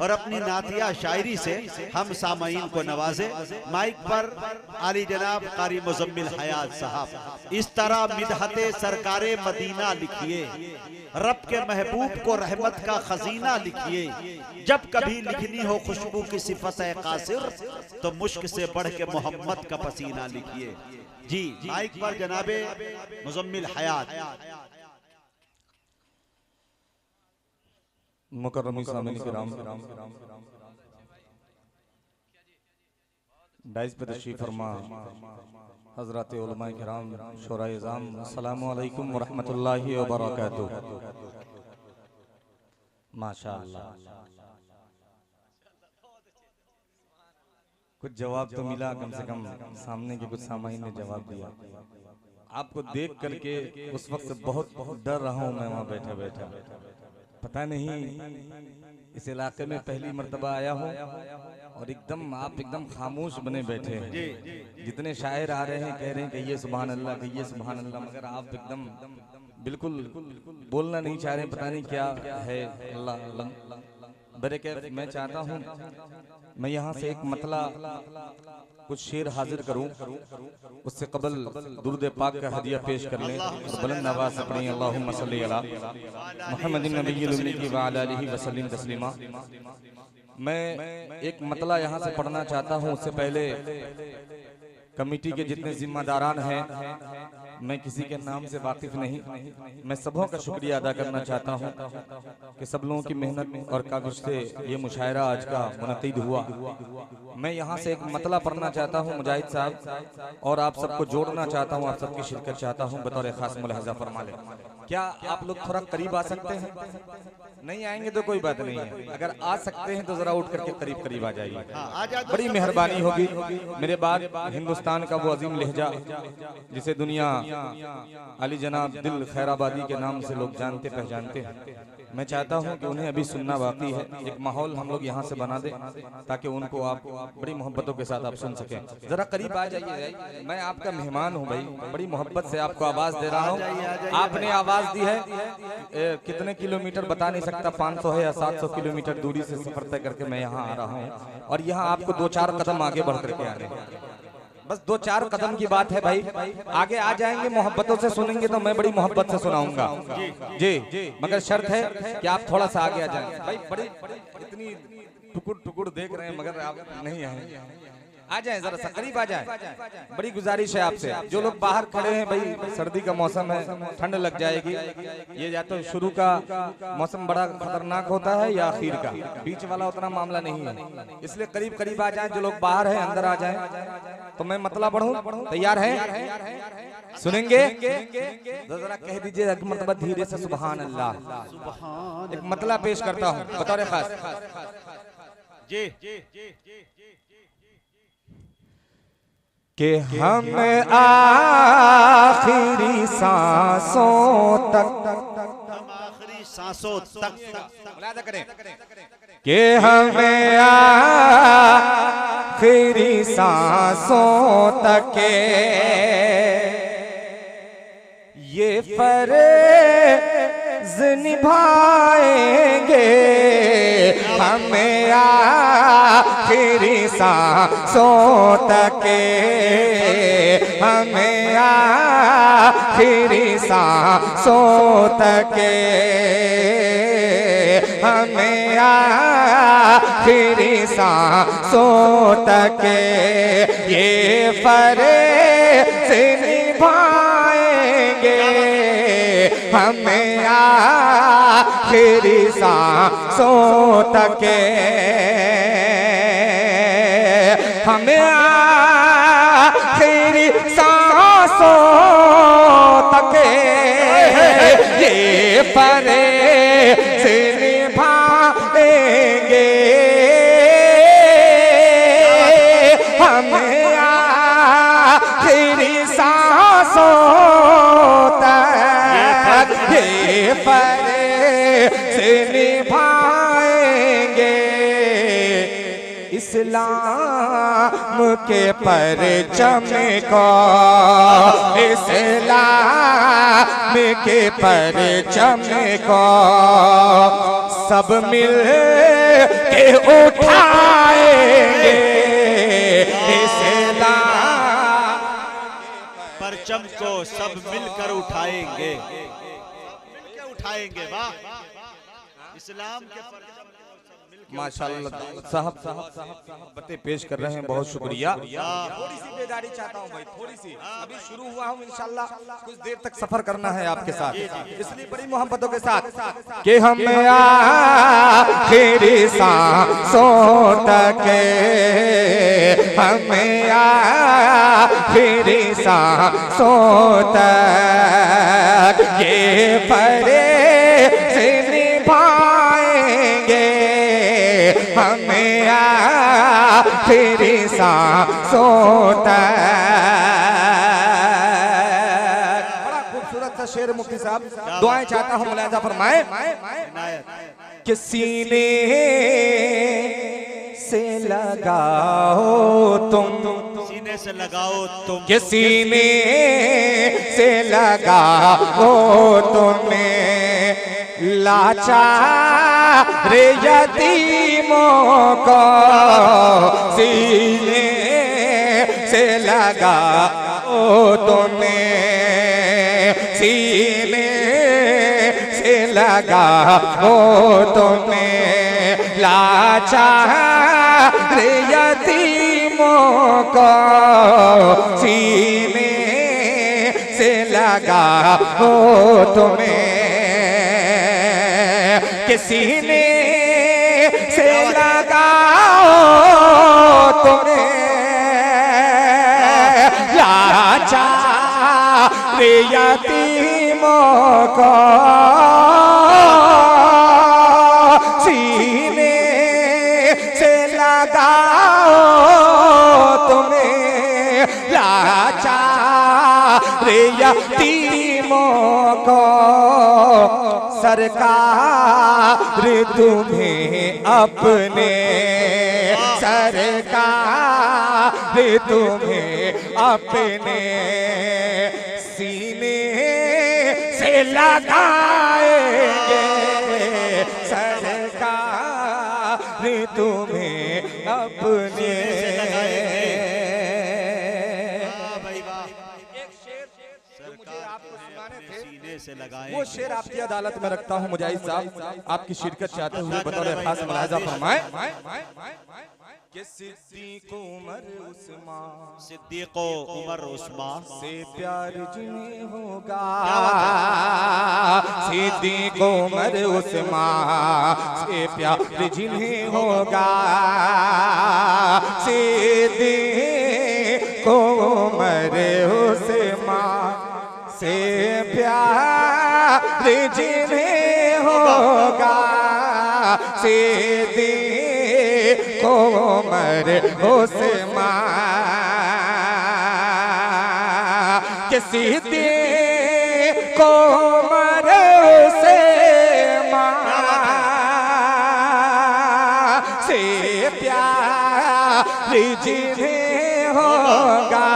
और अपनी नातिया शायरी से हम सामाईन को नवाजे। माइक पर आली जनाब कारी मुजम्मिल हयात साहब। इस तरह मिदहते सरकारे मदीना लिखिए, रब के महबूब को रहमत का खजीना लिखिए। जब कभी लिखनी हो खुशबू की सिफत है कासिर, तो मुश्क से बढ़ के मोहम्मद का पसीना लिखिए। जी माइक पर जनाबे मुजम्मिल हयात। मुकर्रमी सामीन किराम, डाइस पे तशरीफ फरमा हजरत उलमाए किराम, शोराए इज़ाम, अस्सलामु अलैकुम व रहमतुल्लाहि व बरकातुहू। माशाअल्लाह, कुछ जवाब तो मिला, कम से कम सामने के कुछ सामाईन ने जवाब दिया। आपको देख करके उस वक्त बहुत डर रहा हूँ मैं वहाँ बैठे बैठे। पता नहीं इस इलाके में पहली मर्तबा आया हूँ और एकदम आप एकदम खामोश बने बैठे हैं। जितने शायर आ रहे हैं कह रहे हैं कहिए सुभान अल्लाह, कहिए सुभान अल्लाह, मगर आप एकदम बिल्कुल बोलना नहीं चाह रहे। पता नहीं क्या है। अल्लाह बरकत। मैं चाहता हूँ मैं यहाँ से एक मतला कुछ शेर हाजिर करूँ, उससे कबल दुरूद पाक का हदिया पेश कर लें। बुलंद आवाज़ से पढ़ें अल्लाहुम्मा सल्ली अला मुहम्मदिन नबिय्यिल उम्मी व अला आलिहि व सल्लिम तस्लीमा। मैं एक मतला यहाँ से पढ़ना चाहता हूँ। उससे पहले कमेटी के जितने जिम्मेदारान हैं, मैं किसी के नाम से वाकिफ नहीं, मैं सबों का शुक्रिया अदा करना चाहता हूं कि सब लोगों की मेहनत और काविश से ये मुशायरा आज का मुनक़िद हुआ। मैं यहाँ से एक मतला पढ़ना चाहता हूँ मुजाहिद साहब, और आप सबको जोड़ना चाहता हूँ, आप सबकी शिरकत चाहता हूँ। बतौर खास मुलाहजा फरमा लें। क्या आप लोग थोड़ा करीब आ सकते हैं? नहीं आएंगे तो कोई बात नहीं है, अगर आ सकते हैं तो जरा उठ करके करीब करीब आ जाइए, बड़ी मेहरबानी होगी। मेरे बाद हिंदुस्तान का वो अजीम लहजा जिसे दुनिया अली जनाब दिल खैराबादी के नाम से लोग जानते पहचानते हैं, मैं चाहता हूं कि उन्हें अभी सुनना बाकी है। एक माहौल हम लोग यहां से बना दें ताकि उनको आप बड़ी मोहब्बतों के साथ आप सुन सकें। जरा करीब आ जाइए, मैं आपका मेहमान हूं भाई, बड़ी मोहब्बत से आपको आवाज दे रहा हूं। आपने आवाज दी है, कितने किलोमीटर बता नहीं सकता, 500 है या 700 किलोमीटर दूरी से सफर तय करके मैं यहाँ आ रहा हूँ, और यहाँ आपको 2-4 कदम आगे बढ़ करके आ रहे हैं। बस 2-4 कदम की बात है भाई, आगे आ जाएंगे, मोहब्बतों से सुनेंगे तो मैं बड़ी मोहब्बत से सुनाऊंगा जी, मगर शर्त है कि आप थोड़ा सा आगे आ जाएंगे। भाई बड़ी इतनी टुकुर टुकुर देख रहे हैं मगर आप नहीं आए, आ जाए जरा सा करीब आ जाए। बड़ी गुजारिश है आपसे, जो लोग बाहर खड़े हैं भाई, सर्दी का मौसम है, ठंड लग जाएगी। ये या तो शुरू का मौसम बड़ा खतरनाक होता है या आखिर का, बीच वाला उतना मामला नहीं है, इसलिए करीब करीब आ जाए। जो लोग बाहर हैं अंदर आ जाए। तो मैं मतला पढ़ूं, तैयार है? सुनेंगे? जरा कह दीजिए एक मरतबा धीरे से सुभान अल्लाह। एक मतला पेश करता हूँ बतौर खास जी कि हम आखिरी सांसों तक मुलाहिजा करें कि हमें आखिरी सांसों तक ये फर्ज निभाएंगे, हमें आखिरी सांसों तक, हमें आखिरी सांसों तक, हमें आखिरी सांसों तक ये फर्ज निभाएंगे, हमें आखिरी सांसों तक, हमें आखिरी सांसों तक ये फर्ज निभाएंगे, हमें आखिरी सांसों तक ये फर्ज निभाएंगे। इस्लाम के परचम को, इस्लाम के परचम को सब मिल के उठाएंगे। इस्लाम परचम को सब मिलकर उठाएंगे, मिलकर उठाएंगे। वाह, इस्लाम के परचम को सब मिलकर माशाअल्लाह साहब बातें पेश कर रहे हैं, बहुत शुक्रिया। थोड़ी सी बेदारी चाहता हूँ भाई, थोड़ी सी, अभी शुरू हुआ हूँ, इंशाल्लाह कुछ देर तक सफर करना है आपके साथ, इसलिए बड़ी मोहब्बतों के साथ कि हम आखिरी सांसों तक, हम आखिरी सांसों तक ये फर्ज निभाएंगे। हमें आखिरी सांसों तक। बड़ा खूबसूरत सा शेर मुफ्ती साहब, दुआएं चाहता हूँ, मुलाहिजा फरमाए कि सीने से लगाओ तुम, सीने से लगाओ तुम, कि सीने से लगाओ तुम्हें लाचार यतीमों को, सीने से लगाओ तुम्हें, सीने से लगाओ तुम्हें लाचार यतीमों को, सीने से लगाओ तुम्हें, कि सीने से लगाओ तुम्हें लाचार यतीमों को, सीने से लगाओ तुम्हें लाचार यतीमों को। सरकार तुम्हें अपने, सरकार तुम्हें अपने सीने से लगाएंगे। सरकार तुम्हें अपने से लगाएं। वो शेर आपकी अदालत में रखता हूँ मुजाहिद साहब, आपकी शिरकत चाहते हुए बतौर खास मुलाहिजा फरमाएं कि सिद्दीक़ उमर उस्मान, सिद्दीक़ उमर उस्मान से प्यार जिन्हें होगा, सिद्दीक़ उमर उस्मान से प्यार जिन्हें होगा, सिद्दीक़ उमर उस्मान से प्यार जिन्हें होगा, सिद्दीक़ उमर उस्मान, कि सिद्दीक़ उमर उस्मान से प्यार जिन्हें होगा,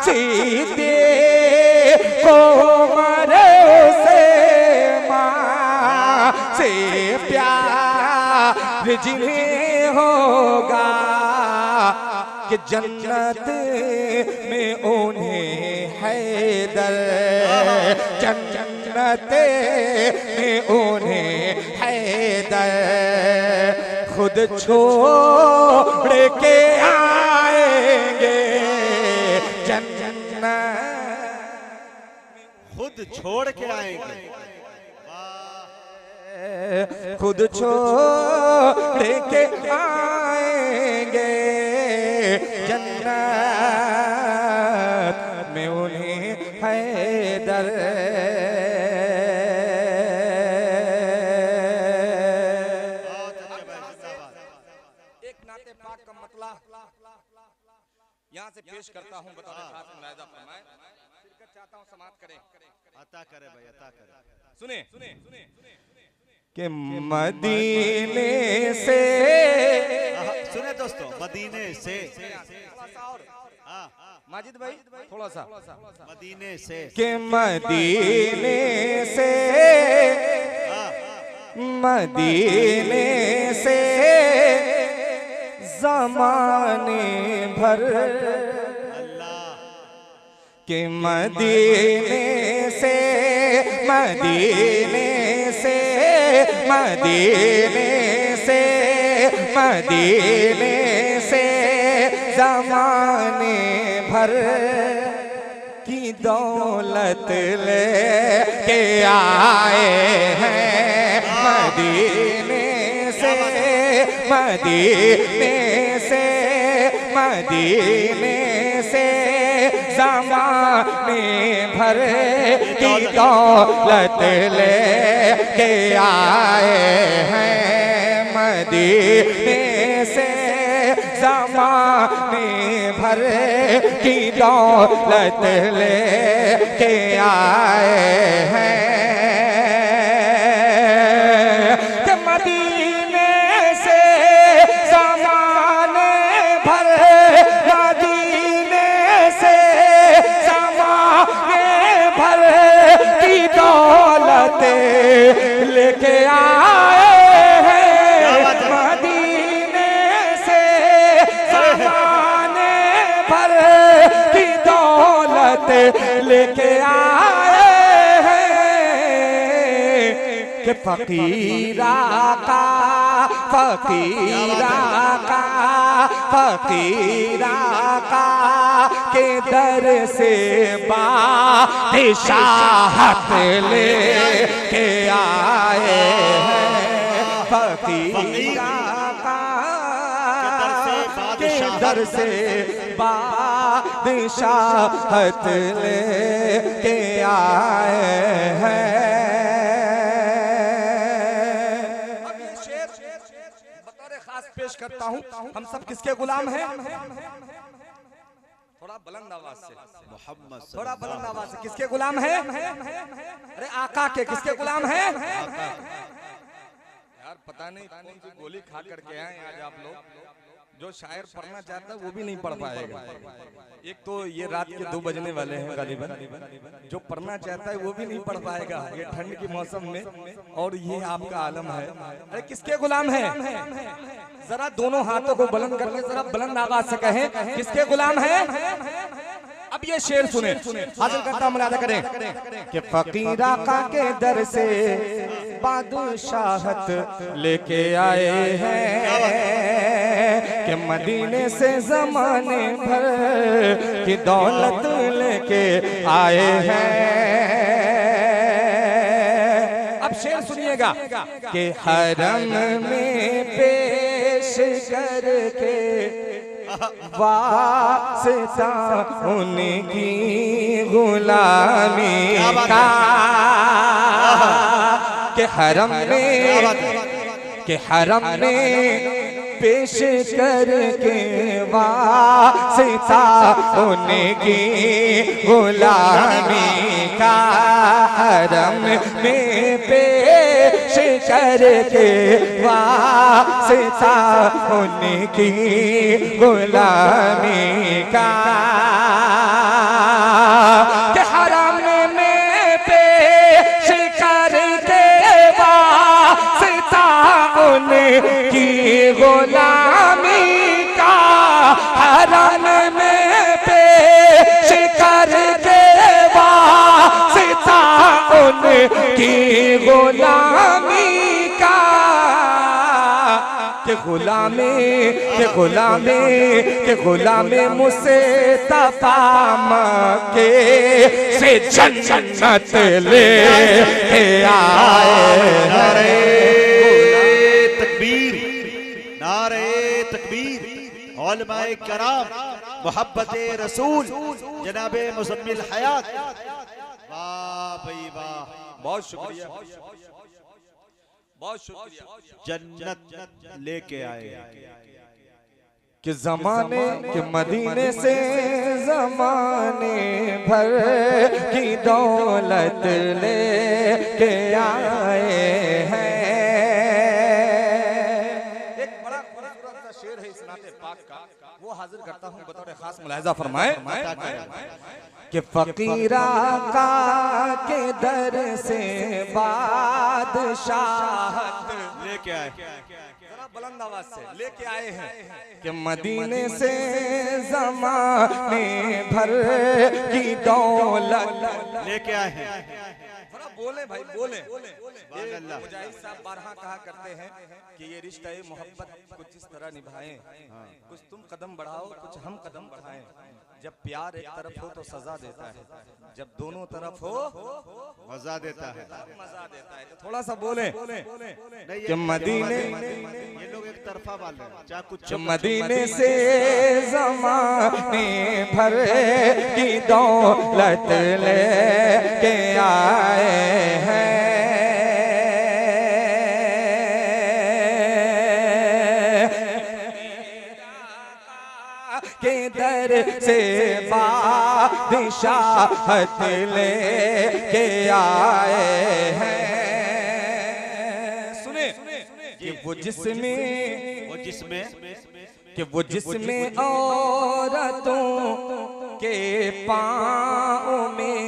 सिद्दीक़ उमर उस्मान से प्यार जिन्हें होगा, कि जन्नत में उन्हें हैदर, जन्नत में उन्हें हैदर खुद छोड़ के आएंगे। खुद छोड़ के आएंगे, खुद छोड़ के आएंगे, जन्नत में उन्हें हैदर। एक नाते पाक का मतला यहाँ से पेश करता हूँ, बता चाहता हूँ, समाप्त करें। अता करे भाई, अता करे। सुने कि मदीने से, सुने दोस्तों, मदीने से, माजिद भाई थोड़ा सा, मदीने से, कि मदीने से, मदीने से ज़माने भर, कि मदीने से, मदीने से, मदीने से, मदीने से ज़माने भर की दौलत ले के आए हैं मदीने से, मदीने से, मदीने से ज़माने भर की दौलत ले के आए हैं मदीने से, ज़माने भर की दौलत ले के आए हैं कि मदीने से ज़माने भर, मदीने से ज़माने भर की दौलत लेके आए हैं मदीने से ज़माने भर की दौलत लेके आए हैं कि फकीरा का, फकीरा का, फकीरा का के दर से बादशाहत ले के आए हैं फकीरा का के दर से बादशाहत ले के आए हैं। पेश करता हूँ, हम सब किसके गुलाम हैं? थोड़ा बुलंद आवाज से, मोहम्मद, थोड़ा बुलंद आवाज से, किसके गुलाम हैं? अरे आका के, किसके गुलाम हैं? यार पता नहीं कौन सी गोली खा करके आए आज आप लोग। जो शायर पढ़ना चाहता है वो भी नहीं पढ़ पाएगा। एक तो ये रात के 2 बजने वाले हैं गालिबन, जो पढ़ना चाहता है वो भी नहीं पढ़ पाएगा ये ठंड के मौसम में, और ये आपका आलम है। अरे किसके गुलाम है? जरा दोनों हाथों को बुलंद करके जरा बुलंद आवाज से कहें किसके गुलाम है? अब ये शेर सुने, हासिल करता मुलादा करें कि फकीर आका के दर से बादशाहत लेके आए हैं कि मदीने से ज़माने भर की दौलत लेके आए हैं। अब शेर सुनिएगा कि हरम में पेश करके वास्ता उनकी गुलामी का, के हरम में पेश करके वास्ता उनकी गुलामी का, हरम में पेश करके वास्ता उनकी गुलामी का, कि हरम में पेश करके वास्ता उनकी गुलामी का, हरम में पेश करके वास्ता उनकी गुलामी का, के गुलामे मुस्तफा मक्के से जन्नत ले आए। नारे तकबीर, नारे तकबीर। उलमाए कराम, मोहब्बते रसूल जनाबे मुज़म्मिल हयात, वाह भाई वाह, बहुत शुक्रिया, बहुत शुक्रिया। जन्नत लेके आए कि ज़माने के मदीने से ज़माने भर की दौलत ले के आए हैं वो हाजिर करता हूँ बतौर खास मुलाहिजा फरमाए कि फकीरा का के दर से बादशाहत लेके आए, जरा बुलंद आवाज से लेके आए हैं कि मदीने से ज़माने भर की दौलत लेके आए हैं। थोड़ा बोले भाई बोले। अल्लाह। मुजाहिद साहब बारहा कहा करते हैं कि ये रिश्ता मोहब्बत कुछ इस तरह निभाएं, कुछ तुम कदम बढ़ाओ कुछ हम कदम बढ़ाएं। जब प्यार एक तरफ हो तो सजा देता है, जब दोनों तरफ हो मजा देता है। मजा देता है। तो थोड़ा सा बोले नहीं, कि मदीने ये लोग एक तरफा वाले हैं, चाहे कुछ कि मदीने से ज़माने भर की दौलत लेके आए हैं के दर से बादशाहत लेके आए हैं। सुने कि वो जिसमें औरतों के पाँव में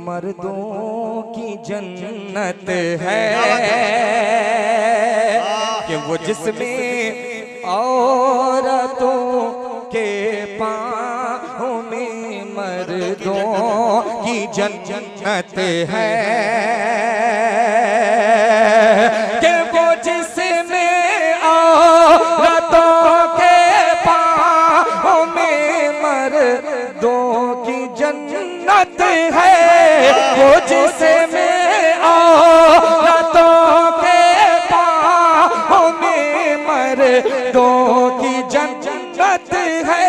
मर्दों की जन्नत है, कि वो जिसमें औरतों के पाँव में मर्दों की जन्नत है, कि वो जिसमें औरतों के पाँव में मर्दों की जन्नत है, वो जिसमें औरतों के पाँव में मर्दों की जन्नत है,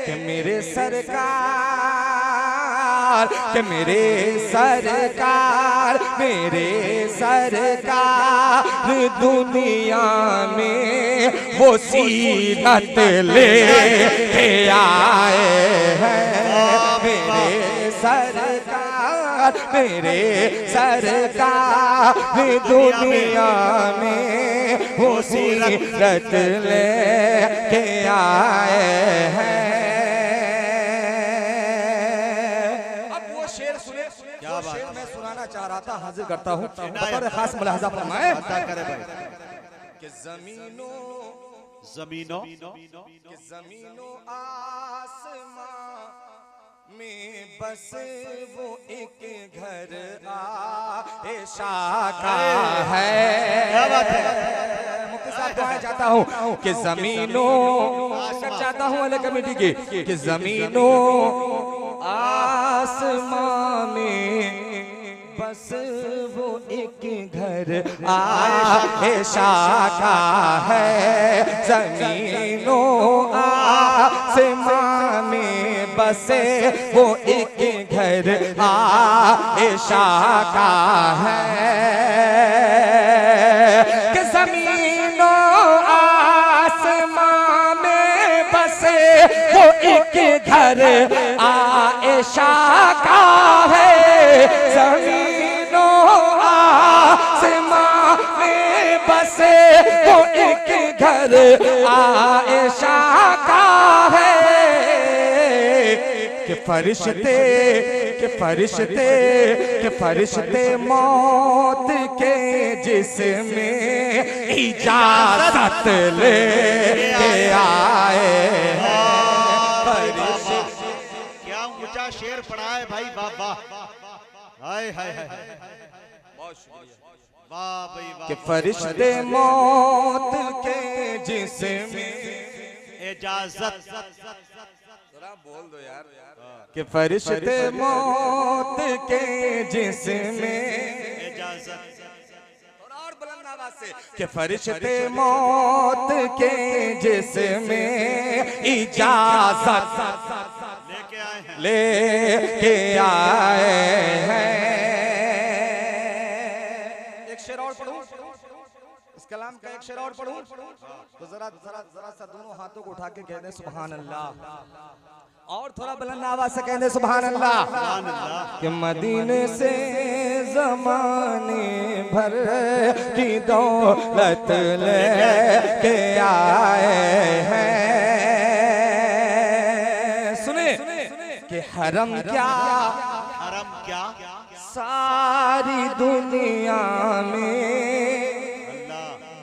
कि मेरे सरकार दुनिया में वो सीरत लेके आए हैं। मेरे सरकार दुनिया में वो सीरत लेके आए हैं। शेर मैं सुनाना चाह रहा था, हाजिर करता हूँ बतौर खास मुलाहिजा फरमाए कि जमीनों आसमां में बस वो एक घर आएशा का है। क्या बात है। मुफ्ती साहब दुआएं चाहता हूँ कि जमीनों चाहता हूँ वाले कमेटी की कि जमीनों आसमां में बस वो एक घर आएशा का है। जमीनों आसमां में बसे वो एक घर आएशा का है, कि जमीनों आसमां में बसे वो एक घर आएशा का है। जमीनों आसमां में बसे वो एक घर आएशा का है, कि फरिश्ते मौत के जिसमें इजाजत ले आए हैं। क्या ऊंचा शेर पड़ा है भाई, वाह वाह, हाय हाय हाय, वाह भाई वाह। कि फरिश्ते मौत के जिसमें इजाजत, बोल दो यार, कि फरिश्ते मौत के जिसमें इजाजत, और बुलंद आवाज से कि फरिश्ते मौत के जिसमें इजाजत लेके आए हैं। एक शेर और पढ़ूं, इस कलाम का एक शेर और पढ़ूं तो जरा सा दोनों हाथों को उठा के कह दें सुभान अल्लाह। और थोड़ा बुलंद आवाज से कहने सुभान अल्लाह। सुभान अल्लाह। कि मदीने से जमाने भर की दौलत लेके आए हैं। सुने कि हरम क्या सारी दुनिया में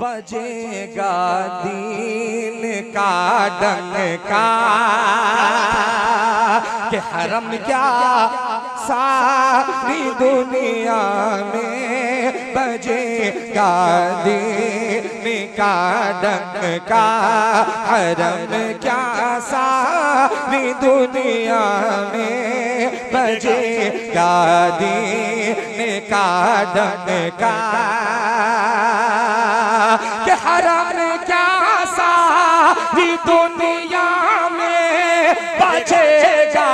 बजेगा दीन का डंका। कि हरम क्या सारी दुनिया में बजेगा दीन का डंका। हरम क्या सारी दुनिया में बजेगा दीन का डंका। कि हरम क्या सारी दुनिया में बजेगा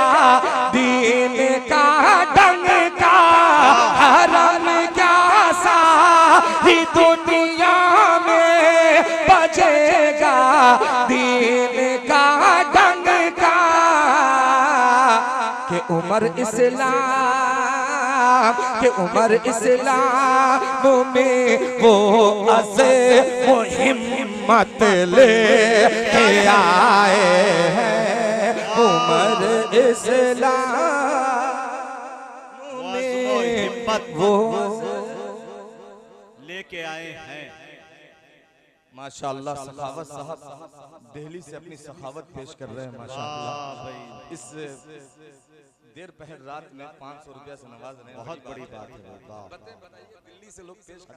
दीन का डंका। हरम क्या सारी दुनिया में बजेगा दीन का डंका। कि उमर इस्लाम में वो अज़े वो हिम्मत ले के आए हैं। उमर इस्लाम में हिम्मत वो लेके आए हैं। माशाअल्लाह सखावत साहब दिल्ली से अपनी सखावत पेश कर रहे हैं। माशाअल्लाह इस देर पहर रात में 500 रुपया से नवाज रहे हैं। बहुत बड़ी बात है। बताइए दिल्ली से लोग पेश